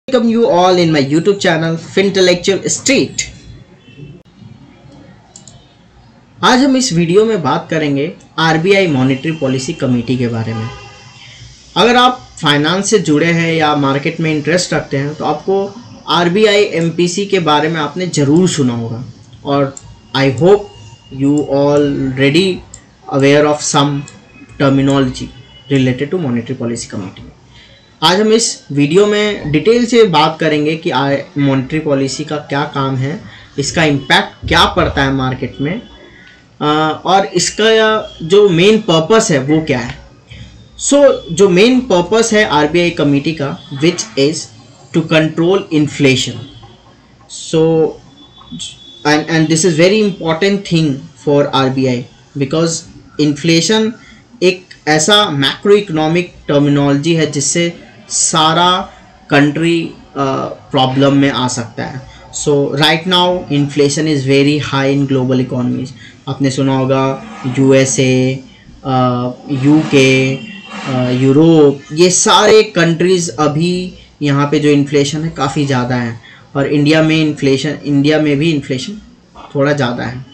Welcome you all in my YouTube channel Fintellectual Street। आज हम इस वीडियो में बात करेंगे आरबीआई मॉनेटरी पॉलिसी कमेटी के बारे में। अगर आप फाइनेंस से जुड़े हैं या मार्केट में इंटरेस्ट रखते हैं तो आपको आरबीआई एमपीसी के बारे में आपने ज़रूर सुना होगा और I hope you already aware of some terminology related to monetary policy committee. आज हम इस वीडियो में डिटेल से बात करेंगे कि मॉनेटरी पॉलिसी का क्या काम है, इसका इम्पैक्ट क्या पड़ता है मार्केट में और इसका जो मेन पर्पस है वो क्या है। जो मेन पर्पस है आरबीआई कमेटी का which is to control inflation. And this is very important thing for RBI because inflation एक ऐसा मैक्रो इकोनॉमिक टर्मिनोलॉजी है जिससे सारा कंट्री प्रॉब्लम में आ सकता है। So right now inflation is very high in global economies. आपने सुना होगा यूएसए, यूके, यूरोप, ये सारे कंट्रीज़ अभी यहाँ पे जो इन्फ्लेशन है काफ़ी ज़्यादा है और इंडिया में भी इन्फ्लेशन थोड़ा ज़्यादा है।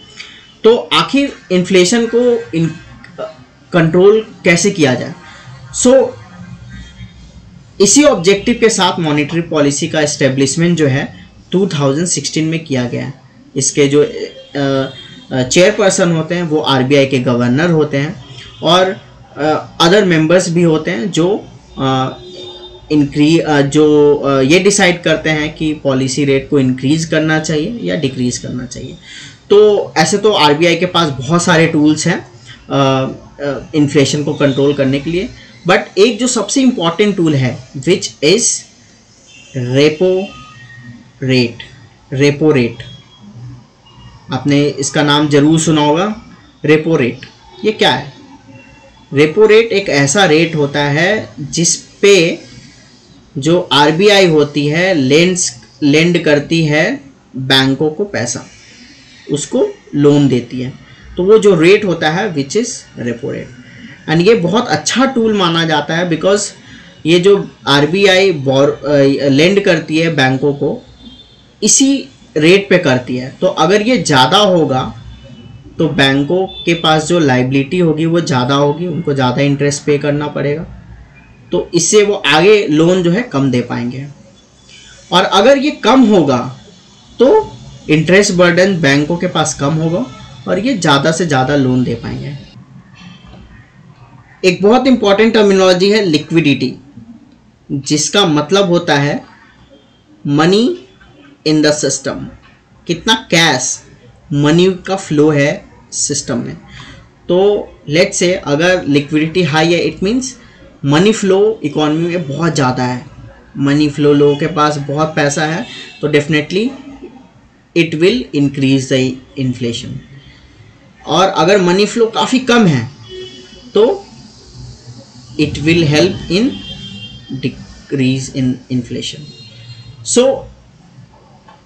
तो आखिर इन्फ्लेशन को कंट्रोल कैसे किया जाए? इसी ऑब्जेक्टिव के साथ मॉनेटरी पॉलिसी का एस्टेब्लिशमेंट जो है 2016 में किया गया है। इसके जो चेयरपर्सन होते हैं वो आरबीआई के गवर्नर होते हैं और अदर मेंबर्स भी होते हैं जो ये डिसाइड करते हैं कि पॉलिसी रेट को इंक्रीज़ करना चाहिए या डिक्रीज़ करना चाहिए। तो ऐसे तो आरबीआई के पास बहुत सारे टूल्स हैं इन्फ्लेशन को कंट्रोल करने के लिए, बट एक जो सबसे इम्पॉर्टेंट टूल है विच इज़ रेपो रेट। आपने इसका नाम जरूर सुना होगा, रेपो रेट। ये क्या है? रेपो रेट एक ऐसा रेट होता है जिस पे जो आरबीआई होती है लेंड करती है बैंकों को पैसा, उसको लोन देती है। तो वो जो रेट होता है which is repo rate. And ये बहुत अच्छा टूल माना जाता है बिकॉज ये जो आरबीआई लेंड करती है बैंकों को इसी रेट पे करती है। तो अगर ये ज़्यादा होगा तो बैंकों के पास जो लाइबिलिटी होगी वो ज़्यादा होगी, उनको ज़्यादा इंटरेस्ट पे करना पड़ेगा, तो इससे वो आगे लोन जो है कम दे पाएंगे। और अगर ये कम होगा तो इंटरेस्ट बर्डन बैंकों के पास कम होगा और ये ज़्यादा से ज़्यादा लोन दे पाएंगे। एक बहुत इंपॉर्टेंट टर्मिनोलॉजी है लिक्विडिटी, जिसका मतलब होता है मनी इन द सिस्टम। कितना कैश मनी का फ्लो है सिस्टम में। तो लेट्स से अगर लिक्विडिटी हाई है it means money flow economy में बहुत ज़्यादा है, मनी फ्लो लोगों के पास बहुत पैसा है, तो definitely it will increase the inflation. और अगर मनी फ्लो काफ़ी कम है तो it will help in decrease in inflation। so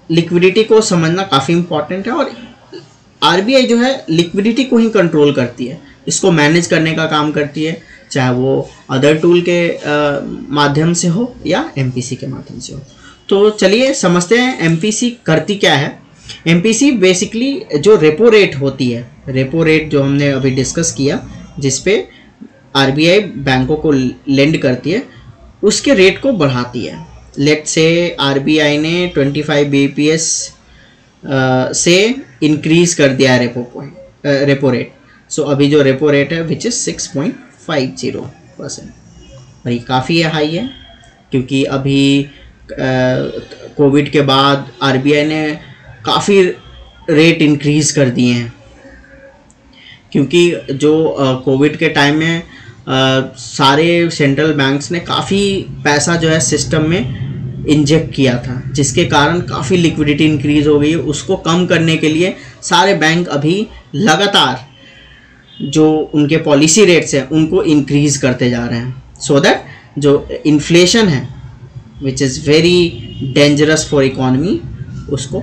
liquidity को समझना काफ़ी इम्पॉर्टेंट है और आरबीआई जो है लिक्विडिटी को ही कंट्रोल करती है, इसको मैनेज करने का काम करती है, चाहे वो अदर टूल के माध्यम से हो या एमपीसी के माध्यम से हो। तो चलिए समझते हैं एमपीसी करती क्या है। एमपीसी बेसिकली जो रेपो रेट होती है, रेपो रेट जो हमने अभी डिस्कस किया जिसपे आरबीआई बैंकों को लेंड करती है, उसके रेट को बढ़ाती है। लेट्स से आरबीआई ने 25 बीपीएस से इंक्रीज कर दिया है रेपो रेट। सो अभी जो रेपो रेट है विच इज़ 6.50%। और ये काफ़ी हाई है क्योंकि अभी कोविड के बाद आरबीआई ने काफ़ी रेट इंक्रीज़ कर दिए हैं, क्योंकि जो कोविड के टाइम में सारे सेंट्रल बैंक्स ने काफ़ी पैसा जो है सिस्टम में इंजेक्ट किया था, जिसके कारण काफ़ी लिक्विडिटी इंक्रीज़ हो गई है। उसको कम करने के लिए सारे बैंक अभी लगातार जो उनके पॉलिसी रेट्स हैं उनको इंक्रीज़ करते जा रहे हैं, सो दैट जो इन्फ्लेशन है which is very dangerous for economy उसको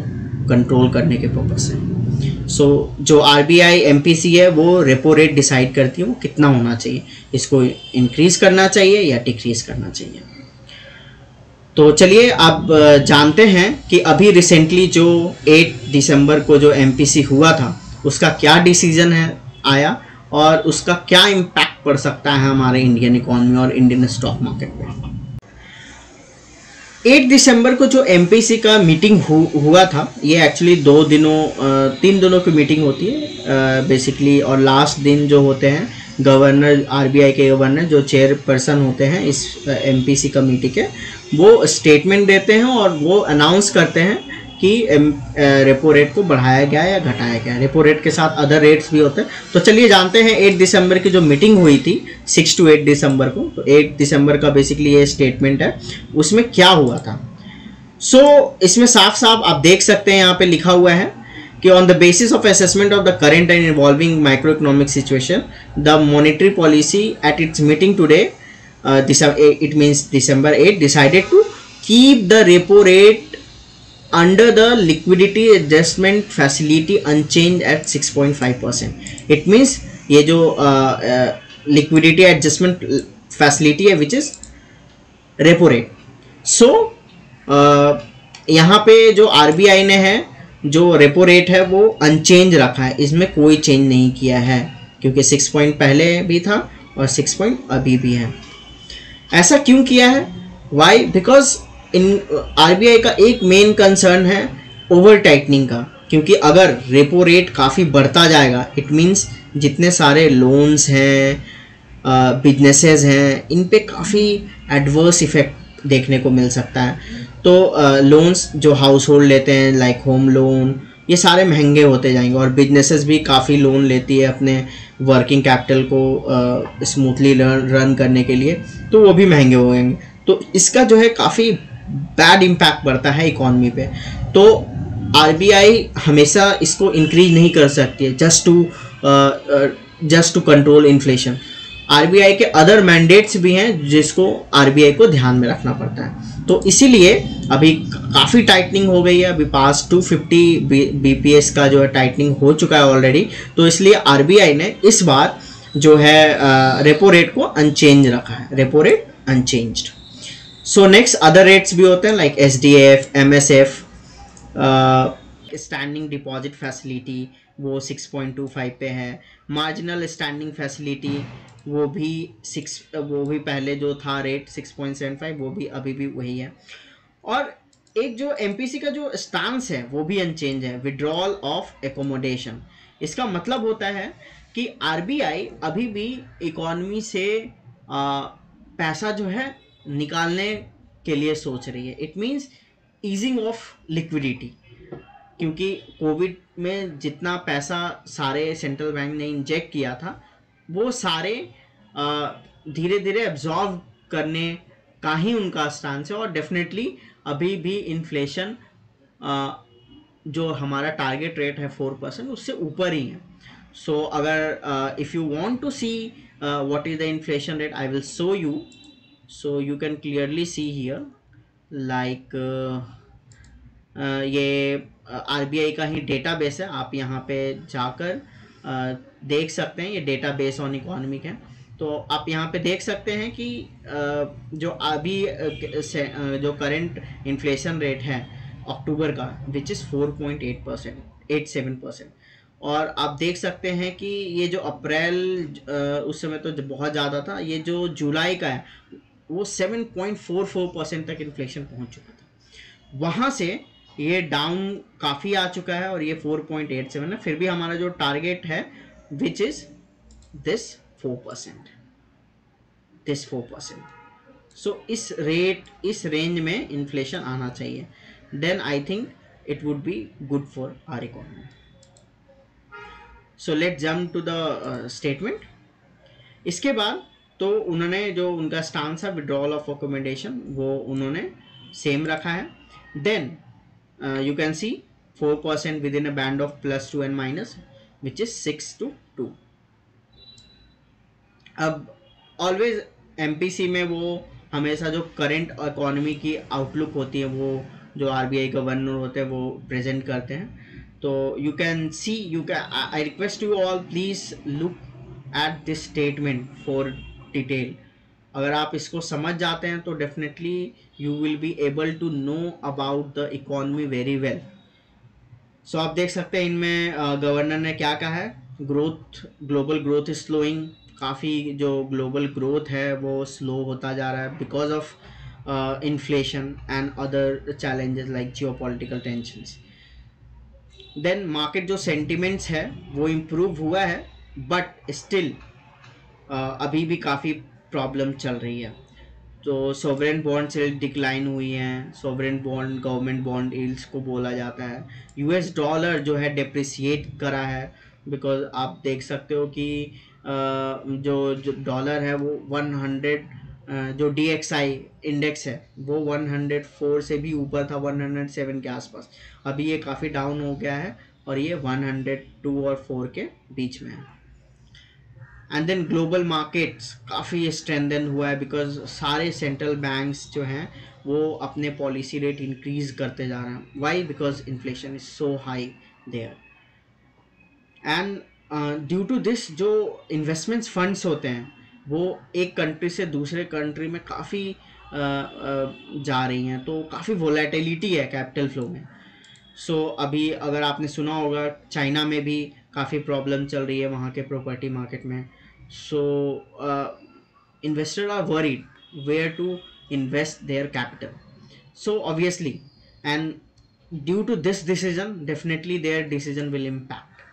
कंट्रोल करने के पर्पज से। जो आरबीआई एमपीसी है वो रेपो रेट डिसाइड करती है वो कितना होना चाहिए, इसको इंक्रीज़ करना चाहिए या डिक्रीज़ करना चाहिए। तो चलिए अब जानते हैं कि अभी रिसेंटली जो 8 दिसंबर को जो एमपीसी हुआ था उसका क्या डिसीजन है आया और उसका क्या इम्पैक्ट पड़ सकता है हमारे इंडियन इकोनॉमी और इंडियन स्टॉक मार्केट पे। 8 दिसंबर को जो एमपीसी का मीटिंग हुआ था, ये एक्चुअली 3 दिनों की मीटिंग होती है बेसिकली, और लास्ट दिन जो होते हैं गवर्नर, आरबीआई के गवर्नर जो चेयरपर्सन होते हैं इस एमपीसी कमेटी के, वो स्टेटमेंट देते हैं और वो अनाउंस करते हैं कि रेपो रेट को बढ़ाया गया या घटाया गया। रेपो रेट के साथ अदर रेट्स भी होते हैं। तो चलिए जानते हैं 8 दिसंबर की जो मीटिंग हुई थी 6 to 8 दिसंबर को, तो 8 दिसंबर का बेसिकली ये स्टेटमेंट है, उसमें क्या हुआ था। इसमें साफ साफ आप देख सकते हैं, यहाँ पे लिखा हुआ है कि on the basis of assessment of the current and involving micro economic situation the monetary policy at its meeting today, it means December 8, decided to keep the repo rate under the liquidity adjustment facility unchanged at 6.5%. It means ये जो liquidity adjustment facility है which is repo rate. So यहाँ पे जो RBI ने है जो repo rate है वो अनचेंज रखा है, इसमें कोई चेंज नहीं किया है, क्योंकि 6 पॉइंट पहले भी था और 6 पॉइंट अभी भी है। ऐसा क्यों किया है? वाई? बिकॉज इन आरबीआई का एक मेन कंसर्न है ओवर टाइटनिंग का, क्योंकि अगर रेपो रेट काफ़ी बढ़ता जाएगा इट मीन्स जितने सारे लोन्स हैं, बिजनेसेस हैं, इन पे काफ़ी एडवर्स इफेक्ट देखने को मिल सकता है। तो लोन्स जो हाउस होल्ड लेते हैं लाइक होम लोन, ये सारे महंगे होते जाएंगे, और बिजनेसेस भी काफ़ी लोन लेती है अपने वर्किंग कैपिटल को स्मूथली रन करने के लिए, तो वो भी महंगे हो जाएंगे। तो इसका जो है काफ़ी बैड इम्पैक्ट पड़ता है इकॉनमी पे। तो आरबीआई हमेशा इसको इंक्रीज नहीं कर सकती है just to control inflation. RBI के अदर मैंडेट्स भी हैं जिसको आरबीआई को ध्यान में रखना पड़ता है। तो इसीलिए अभी काफ़ी टाइटनिंग हो गई है, अभी पास 250 बीपीएस का जो है टाइटनिंग हो चुका है ऑलरेडी। तो इसलिए आरबीआई ने इस बार जो है रेपो रेट को अनचेंज रखा है, repo rate unchanged. So next other rates भी होते हैं like SDF, MSF, standing deposit facility वो 6.25 पे है। मार्जिनल स्टैंडिंग फैसिलिटी वो भी पहले जो था रेट 6.75 वो भी अभी भी वही है। और एक जो एमपीसी का जो स्टांस है वो भी अनचेंज है, विड्रॉल ऑफ एकोमोडेशन। इसका मतलब होता है कि आरबीआई अभी भी इकॉनमी से पैसा जो है निकालने के लिए सोच रही है। It means easing of liquidity, क्योंकि कोविड में जितना पैसा सारे सेंट्रल बैंक ने इंजेक्ट किया था वो सारे धीरे धीरे एब्जॉर्व करने का ही उनका स्टांस है। और डेफिनेटली अभी भी इन्फ्लेशन जो हमारा टारगेट रेट है 4% उससे ऊपर ही है। सो अगर if you want to see what is the inflation rate, I will show you. So you can clearly see here like ये आरबीआई का ही डेटाबेस है, आप यहाँ पे जाकर देख सकते हैं। ये डेटाबेस ऑन इकोनॉमिक है, तो आप यहाँ पे देख सकते हैं कि जो अभी जो करंट इन्फ्लेशन रेट है अक्टूबर का विच इज़ 4.87%। और आप देख सकते हैं कि ये जो अप्रैल उस समय तो बहुत ज़्यादा था, ये जो जुलाई का है वो 7.44% तक इन्फ्लेशन पहुँच चुका था। वहाँ से ये डाउन काफ़ी आ चुका है और ये 4.87 है। फिर भी हमारा जो टारगेट है विच इज़ दिस 4%। सो इस रेंज में इन्फ्लेशन आना चाहिए, then I think it would be good for our economy. So let's jump to the statement. इसके बाद तो उन्होंने जो उनका स्टांस है विड्रॉल ऑफ अकोमोडेशन वो उन्होंने सेम रखा है। Then you can see 4% within a band of +2 and minus which is 6 to 2। अब ऑलवेज एमपीसी में वो हमेशा जो करंट इकोनॉमी की आउटलुक होती है वो जो आरबीआई गवर्नर होते हैं वो प्रेजेंट करते हैं। तो you can see, I request you all please look at this statement for detail. अगर आप इसको समझ जाते हैं तो definitely you will be able to know about the economy very well. So आप देख सकते हैं इनमें गवर्नर ने क्या कहा है, growth, global growth is slowing, काफ़ी जो ग्लोबल ग्रोथ है वो स्लो होता जा रहा है because of inflation and other challenges like geopolitical tensions. Then market जो सेंटिमेंट्स है वो इम्प्रूव हुआ है, बट स्टिल अभी भी काफ़ी प्रॉब्लम चल रही है। तो सोवरेन बॉन्ड से डिक्लाइन हुई हैं, sovereign bond government bond yields को बोला जाता है। यूएस डॉलर जो है डेप्रिसिएट करा है, बिकॉज आप देख सकते हो कि जो डॉलर है वो 100, जो DXY इंडेक्स है वो 104 से भी ऊपर था, 107 के आसपास। अभी ये काफ़ी डाउन हो गया है और ये 102 और 4 के बीच में है। एंड देन ग्लोबल मार्केट्स काफ़ी स्ट्रेंथन हुआ है बिकॉज सारे सेंट्रल बैंक्स जो हैं वो अपने पॉलिसी रेट इंक्रीज करते जा रहे हैं। Why? Because inflation is so high there. And due to this जो इन्वेस्टमेंट्स फंड्स होते हैं वो एक कंट्री से दूसरे कंट्री में काफ़ी जा रही हैं, तो काफ़ी वोलेटिलिटी है कैपिटल फ्लो में। सो अभी अगर आपने सुना होगा चाइना में भी काफ़ी प्रॉब्लम चल रही है वहाँ के प्रॉपर्टी मार्केट में। So investor are worried where to invest their capital. So obviously and due to this decision definitely their decision will impact.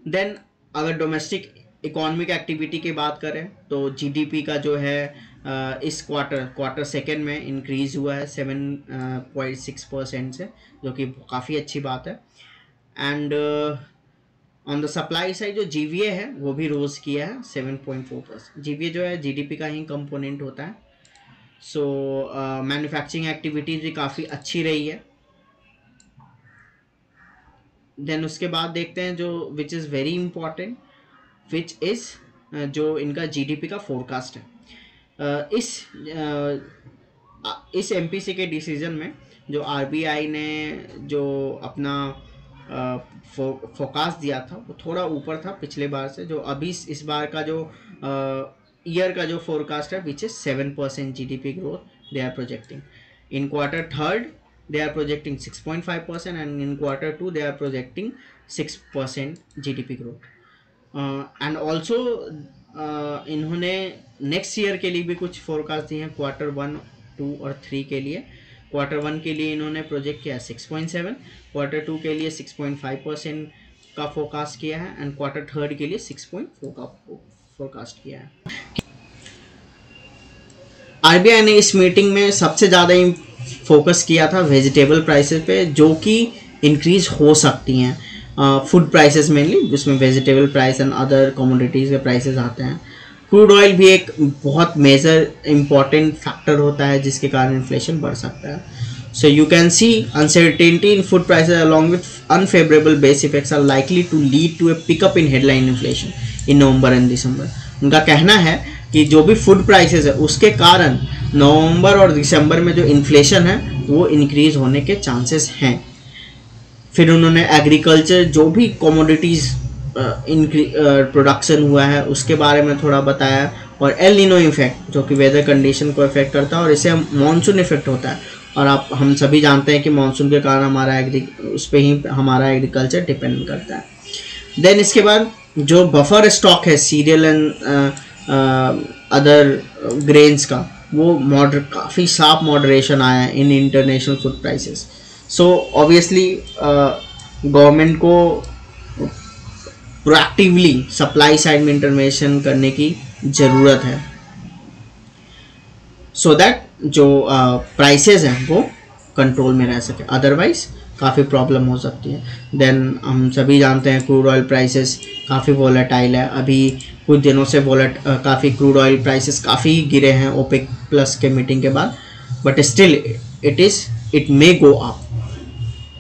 Then अगर डोमेस्टिक इकोनॉमिक एक्टिविटी की बात करें तो जीडीपी का जो है इस क्वार्टर सेकेंड में इंक्रीज हुआ है 7.6% से, जो कि काफ़ी अच्छी बात है। And on the supply side जो जीवीए है वो भी रोज किया है 7.4%। जीवीए जो है जीडीपी का ही कंपोनेंट होता है। सो मैन्युफैक्चरिंग एक्टिविटीज़ भी काफ़ी अच्छी रही है। देन उसके बाद देखते हैं जो which is very important, which is जो इनका जीडीपी का फोरकास्ट है। इस एमपीसी के डिसीजन में जो आरबीआई ने जो अपना फोरकास्ट दिया था वो थोड़ा ऊपर था पिछले बार से। जो अभी इस बार का जो ईयर का जो फोरकास्ट है which is 7% GDP growth they are projecting. In quarter third they are projecting 6.5% and in quarter 2 they are projecting 6% GDP growth. And also इन्होंने नेक्स्ट ईयर के लिए भी कुछ फोरकास्ट दिए हैं क्वार्टर 1, 2 और 3 के लिए। क्वार्टर 1 के लिए इन्होंने प्रोजेक्ट किया 6.7, क्वार्टर 2 के लिए 6.5% का फोरकास्ट किया है एंड क्वार्टर थर्ड के लिए 6.4 का फोरकास्ट किया है। आरबीआई ने इस मीटिंग में सबसे ज़्यादा फोकस किया था वेजिटेबल प्राइसेस पे, जो कि इंक्रीज हो सकती हैं। फूड प्राइसेस मेनली, जिसमें vegetable price and other commodities के प्राइसेस आते हैं। क्रूड ऑयल भी एक बहुत मेजर इम्पॉर्टेंट फैक्टर होता है जिसके कारण इन्फ्लेशन बढ़ सकता है। So you can see uncertainty in food prices along with unfavourable base effects are likely to lead to a pickup in headline inflation in November and December. उनका कहना है कि जो भी फूड प्राइसेस है उसके कारण नवंबर और दिसंबर में जो इन्फ्लेशन है वो इंक्रीज होने के चांसेस हैं। फिर उन्होंने एग्रीकल्चर जो भी कमोडिटीज़ प्रोडक्शन हुआ है उसके बारे में थोड़ा बताया, और एल नीनो इफेक्ट जो कि वेदर कंडीशन को इफेक्ट करता है और इससे मानसून इफेक्ट होता है। और हम सभी जानते हैं कि मानसून के कारण हमारा उस पर ही हमारा एग्रीकल्चर डिपेंड करता है। देन इसके बाद जो बफर स्टॉक है सीरियल एंड अदर ग्रेन्स का, वो काफ़ी शार्प मॉडरेशन आया है in international food prices. So obviously government को प्रोएक्टिवली सप्लाई साइड में इंटरवेंशन करने की ज़रूरत है, सो दैट जो प्राइसेस हैं वो कंट्रोल में रह सके, अदरवाइज काफ़ी प्रॉब्लम हो सकती है। देन हम सभी जानते हैं क्रूड ऑयल प्राइसेस काफ़ी वोलेटाइल है। अभी कुछ दिनों से काफ़ी क्रूड ऑयल प्राइसेस काफ़ी गिरे हैं ओपेक प्लस के मीटिंग के बाद, but still it may go up.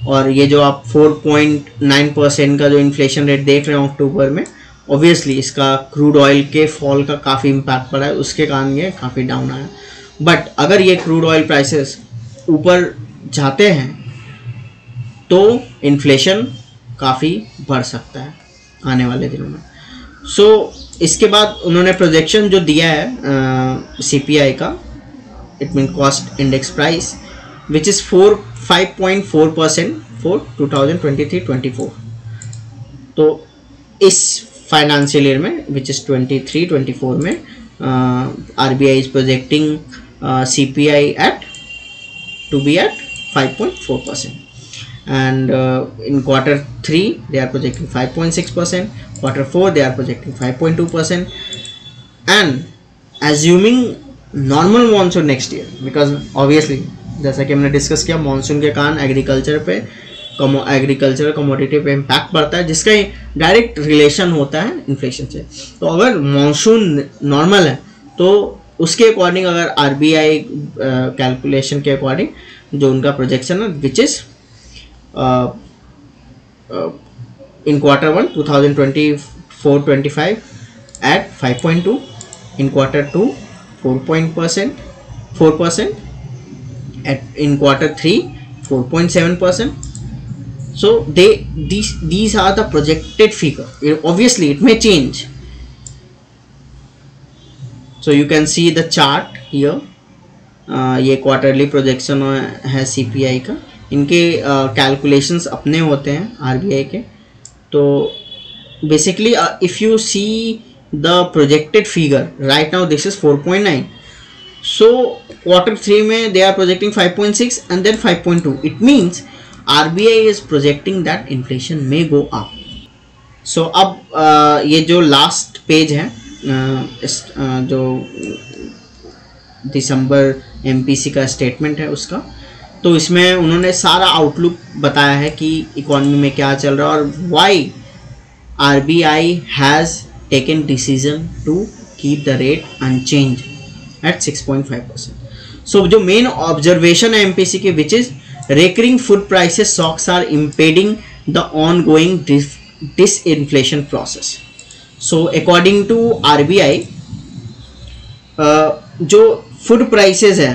और ये जो आप 4.9% का जो इन्फ्लेशन रेट देख रहे हो अक्टूबर में, ऑब्वियसली इसका क्रूड ऑयल के फॉल का काफ़ी इम्पैक्ट पड़ा है, उसके कारण ये काफ़ी डाउन आया। बट अगर ये क्रूड ऑयल प्राइसेस ऊपर जाते हैं तो इन्फ्लेशन काफ़ी बढ़ सकता है आने वाले दिनों में। सो इसके बाद उन्होंने प्रोजेक्शन जो दिया है CPI का, it mean cost index price, which is 5.4% for 2023-24। तो इस फाइनेंशियल ईयर में विच इज़ 23-24 में RBI is projecting CPI to be at 5.4%, and in Q3 they are projecting 5.6%, Q4 they are projecting 5.2%, and assuming normal monsoon next year, because obviously जैसा कि हमने discuss किया monsoon के कारण agriculture commodity पे impact पड़ता है, जिसका डायरेक्ट रिलेशन होता है इन्फ्लेशन से। तो अगर मानसून नॉर्मल है तो उसके अकॉर्डिंग अगर RBI कैलकुलेशन के अकॉर्डिंग जो उनका प्रोजेक्शन है which is in Q1 2024-25 at 5.2, in Q2 4%, in Q3 4.7%. So these are the projected figure. Obviously it may change. So you can see the chart here. ये quarterly projection है CPI का, इनके calculations अपने होते हैं RBI के। तो basically if you see the projected figure right now this is 4.9, so Q3 में they are projecting 5.6 and then 5.2. It means RBI is projecting that inflation may go up. So अब ये जो last page है जो दिसंबर MPC का statement है उसका, तो इसमें उन्होंने सारा आउटलुक बताया है कि इकोनॉमी में क्या चल रहा है और why RBI has taken decision to keep the rate unchange at 6.5%. So जो मेन ऑब्जर्वेशन है MPC के which is recurring food prices shocks are impeding the ongoing disinflation process. So according to RBI जो food prices है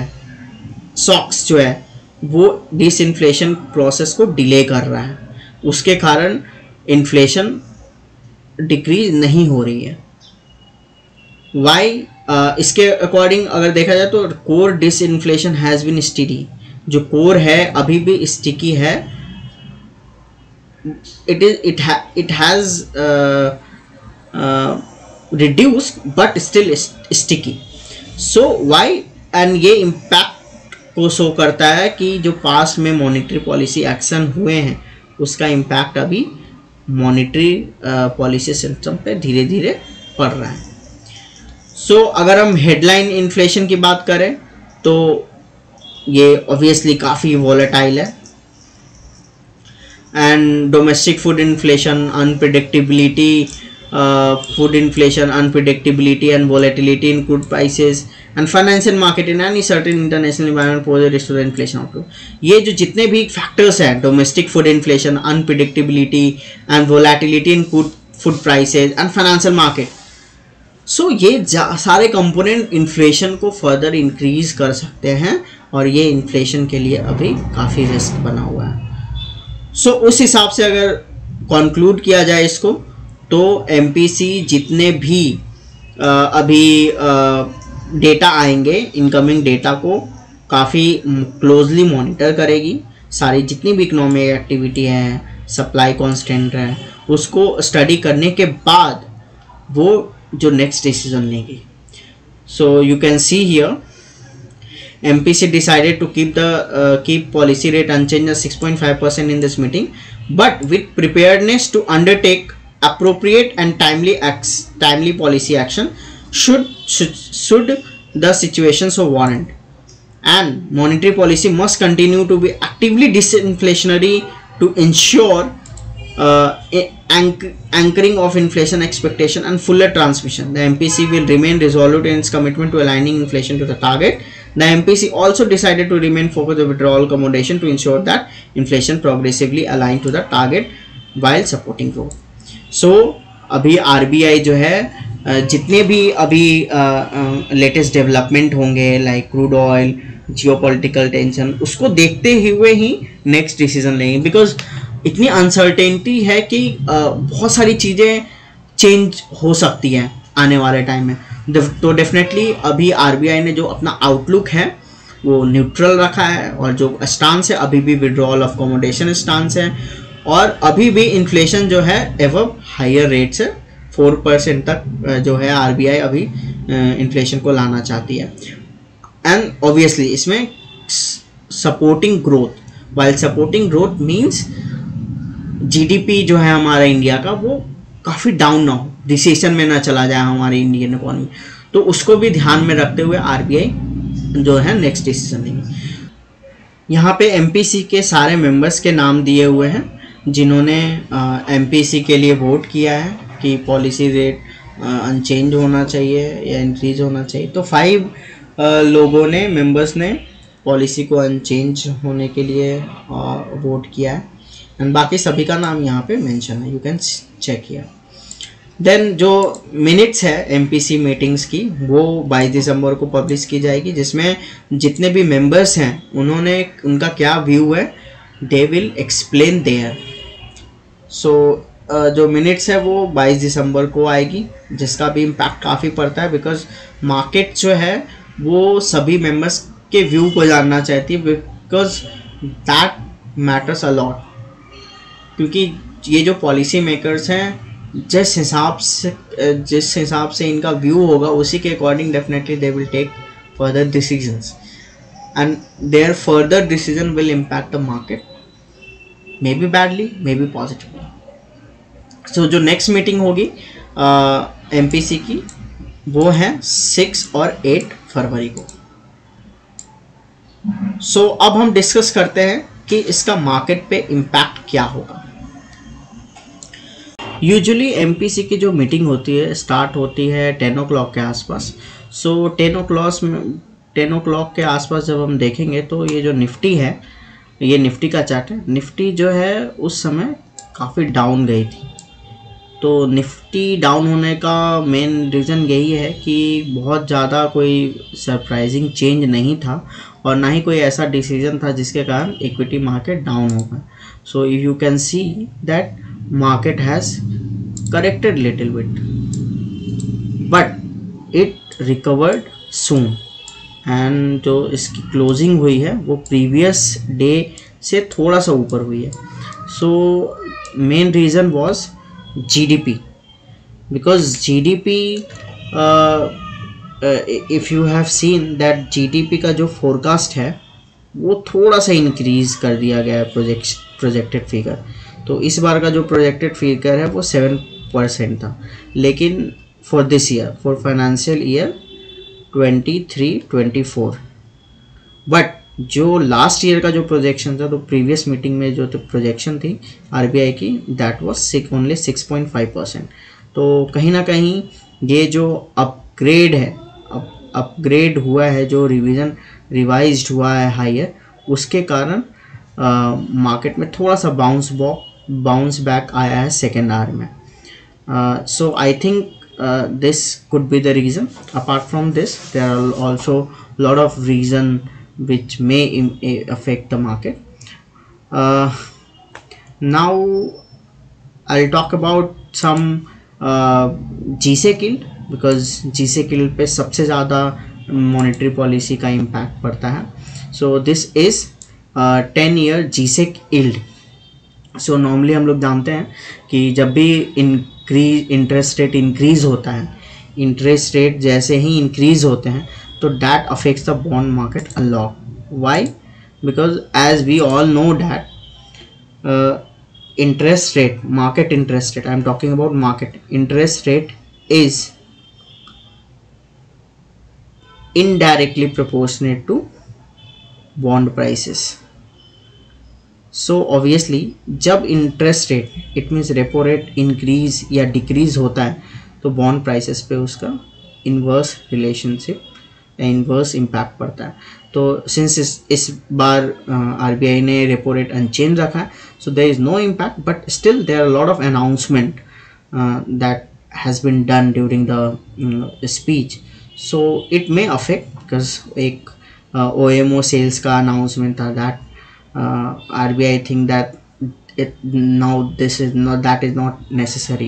shocks जो है वो disinflation process को delay कर रहा है, उसके कारण इन्फ्लेशन डिक्रीज नहीं हो रही है। वाई इसके अकॉर्डिंग अगर देखा जाए तो core disinflation has been study, जो कोर है अभी भी स्टिकी है, it has reduced but still sticky. So why and ये इम्पैक्ट को शो करता है कि जो पास्ट में मॉनेटरी पॉलिसी एक्शन हुए हैं उसका इम्पैक्ट अभी मॉनेटरी पॉलिसी सिस्टम पे धीरे धीरे पड़ रहा है। सो अगर हम हेडलाइन इन्फ्लेशन की बात करें तो ये ऑब्वियसली काफ़ी वॉलेटाइल है, and domestic food inflation unpredictability, food inflation, unpredictability and volatility in crude prices and financial market in any certain international environment pose a risk to the inflation outlook. ये जो जितने भी फैक्टर्स हैं, domestic food inflation, unpredictability and volatility in food prices and financial market, so ये सारे component inflation को further increase कर सकते हैं और ये इन्फ्लेशन के लिए अभी काफ़ी रिस्क बना हुआ है। सो उस हिसाब से अगर कंक्लूड किया जाए इसको तो MPC जितने भी अभी डेटा आएंगे, इनकमिंग डेटा को काफ़ी क्लोजली मॉनिटर करेगी, सारी जितनी भी इकोनॉमिक एक्टिविटी है, सप्लाई कॉन्स्टेंट है, उसको स्टडी करने के बाद वो जो नेक्स्ट डिसीजन लेगी। सो you can see here MPC decided to keep policy rate unchanged at 6.5% in this meeting, but with preparedness to undertake appropriate and timely policy action should the situation so warrant, and monetary policy must continue to be actively disinflationary to ensure anchoring of inflation expectation and fuller transmission. The MPC will remain resolute in its commitment to aligning inflation to the target. The MPC also decided to remain focused on withdrawal accommodation to ensure that inflation progressively aligned to the target while supporting growth. So अभी RBI जो है जितने भी अभी latest development होंगे like crude oil, geopolitical tension, उसको देखते हुए ही नेक्स्ट डिसीजन लेंगे, बिकॉज इतनी अनसर्टेनिटी है कि बहुत सारी चीज़ें चेंज हो सकती हैं आने वाले टाइम में। तो डेफिनेटली अभी आरबीआई ने जो अपना आउटलुक है वो न्यूट्रल रखा है, और जो स्टांस है अभी भी विड्रॉल ऑफ अकोमोडेशन स्टांस है, और अभी भी इन्फ्लेशन जो है एवं हायर रेट से 4% तक जो है आरबीआई अभी इन्फ्लेशन को लाना चाहती है। एंड ऑब्वियसली इसमें supporting growth, while supporting growth means GDP जो है हमारा इंडिया का वो काफ़ी डाउन ना हो, रिसेशन में ना चला जाए हमारी इंडियन इकोनॉमी, तो उसको भी ध्यान में रखते हुए आरबीआई जो है नेक्स्ट डिसीजन लेंगे। यहाँ पे एमपीसी के सारे मेंबर्स के नाम दिए हुए हैं जिन्होंने एमपीसी के लिए वोट किया है कि पॉलिसी रेट अनचेंज होना चाहिए या इंक्रीज होना चाहिए। तो 5 लोगों ने, मेंबर्स ने पॉलिसी को अनचेंज होने के लिए वोट किया है, एंड बाकी सभी का नाम यहाँ पे मेंशन है, you can check here. Then जो मिनट्स है एमपीसी मीटिंग्स की वो 22 दिसंबर को पब्लिश की जाएगी, जिसमें जितने भी मेंबर्स हैं उन्होंने उनका क्या व्यू है दे विल एक्सप्लेन देयर। सो जो मिनट्स है वो 22 दिसंबर को आएगी, जिसका भी इम्पैक्ट काफ़ी पड़ता है, बिकॉज मार्केट जो है वो सभी मेंबर्स के व्यू को जानना चाहती है, because that matters a lot. क्योंकि ये जो पॉलिसी मेकर्स हैं जिस हिसाब से इनका व्यू होगा उसी के according definitely they will take further decisions, and their further decision will impact the market, may be badly may be positively. So जो नेक्स्ट मीटिंग होगी एमपीसी की वो है 6 और 8 फरवरी को। सो अब हम डिस्कस करते हैं कि इसका मार्केट पे इम्पैक्ट क्या होगा। यूजुअली एमपीसी की जो मीटिंग होती है स्टार्ट होती है 10 o'clock के आसपास। सो 10 o'clock के आसपास जब हम देखेंगे तो ये जो निफ्टी है, ये निफ्टी का चार्ट है, निफ्टी जो है उस समय काफ़ी डाउन गई थी। तो निफ्टी डाउन होने का मेन रीज़न यही है कि बहुत ज़्यादा कोई सरप्राइजिंग चेंज नहीं था और ना ही कोई ऐसा डिसीजन था जिसके कारण इक्विटी मार्केट डाउन हो गया। So if you can see that market has corrected little bit but it recovered soon, and जो इसकी क्लोजिंग हुई है वो प्रीवियस डे से थोड़ा सा ऊपर हुई है। So main reason was GDP, because GDP if you have seen that GDP का जो फोरकास्ट है वो थोड़ा सा इंक्रीज़ कर दिया गया है प्रोजेक्टेड फिगर। तो इस बार का जो प्रोजेक्टेड फिगर है वो 7% था, लेकिन for this year, for financial year 23-24, but जो लास्ट ईयर का जो प्रोजेक्शन था, तो प्रीवियस मीटिंग में जो प्रोजेक्शन थी आरबीआई की, दैट वाज ओनली 6.5%। तो कहीं ना कहीं ये जो अपग्रेड है, अपग्रेड हुआ है, जो रिवाइज्ड हुआ है हायर, उसके कारण मार्केट में थोड़ा सा बाउंस बैक आया है सेकेंड आवर में। So I think this could be the reason. Apart from this, there are also lot of reason which may affect the market. Now I'll talk about some GSEC yield, because GSEC yield पे सबसे ज़्यादा monetary policy का impact पड़ता है। So this is 10-year GSEC yield. So normally हम लोग जानते हैं कि जब भी इंटरेस्ट रेट इंक्रीज होता है, इंटरेस्ट रेट जैसे ही इंक्रीज होते हैं तो that affects the bond market a lot. Why? Because as we all know that interest rate, market interest rate, I am talking about market interest rate is indirectly proportionate to bond prices. So obviously जब interest rate, it means repo rate increase या decrease होता है तो bond prices पे उसका inverse relationship या inverse impact पड़ता है। तो सिंस इस बार आरबीआई ने रेपो रेट अनचेंज रखा है, so there is no impact, but still there are lot of announcement that has been done during the speech. So it may affect, because एक OMO sales का announcement था, that RBI think that that is not necessary,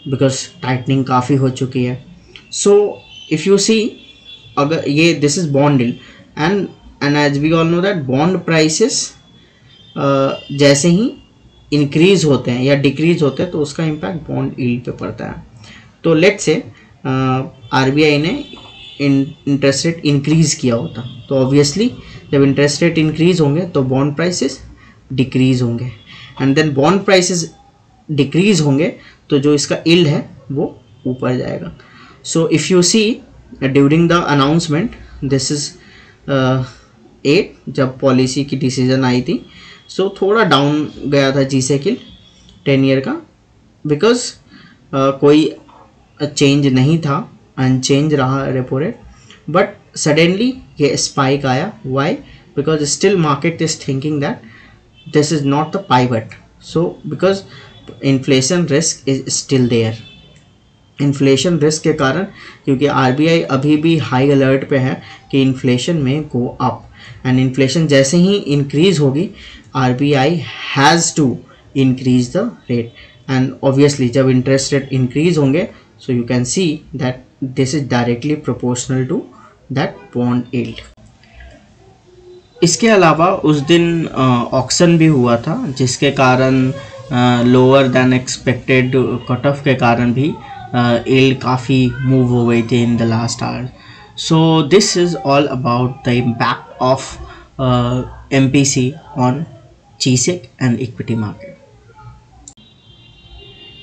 because tightening काफ़ी हो चुकी है. सो if you see, अगर ये this is bond yield and as we all know that bond prices जैसे ही इंक्रीज होते हैं या डिक्रीज होते हैं तो उसका इम्पैक्ट बॉन्ड यील्ड पे पड़ता है. तो लेट्स से आरबीआई ने इंटरेस्ट रेट इंक्रीज किया होता, तो ऑब्वियसली जब इंटरेस्ट रेट इंक्रीज होंगे तो बॉन्ड प्राइसेस डिक्रीज होंगे, and then bond prices decrease होंगे तो जो इसका यील्ड है वो ऊपर जाएगा. So if you see during the announcement, this is 8 जब पॉलिसी की डिसीजन आई थी, सो थोड़ा डाउन गया था G-Sec 10 ईयर का, बिकॉज कोई चेंज नहीं था, अनचेंज रहा रेपो रेट. बट सडनली ये स्पाइक आया. Why? Because still market is thinking that this is not the pivot. So because inflation risk is still there. Inflation risk के कारण, क्योंकि आरबीआई अभी भी हाई अलर्ट पे है कि इन्फ्लेशन में गो अप, एंड इन्फ्लेशन जैसे ही इंक्रीज होगी RBI has to increase the rate. And obviously जब इंटरेस्ट रेट इंक्रीज होंगे, so you can see that this is directly proportional to that bond yield. इसके अलावा उस दिन ऑक्शन भी हुआ था, जिसके कारण lower than expected cut off के कारण भी यील्ड काफ़ी मूव हो गई थी in the last hour. So this is all about the impact of MPC on G-Sec and equity market.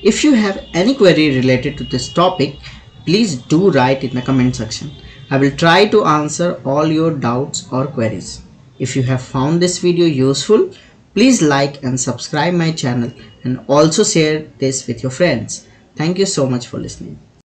If you have any query related to this topic, please do write in the comment section. I will try to answer all your doubts or queries. If you have found this video useful, please like and subscribe my channel and also share this with your friends. Thank you so much for listening.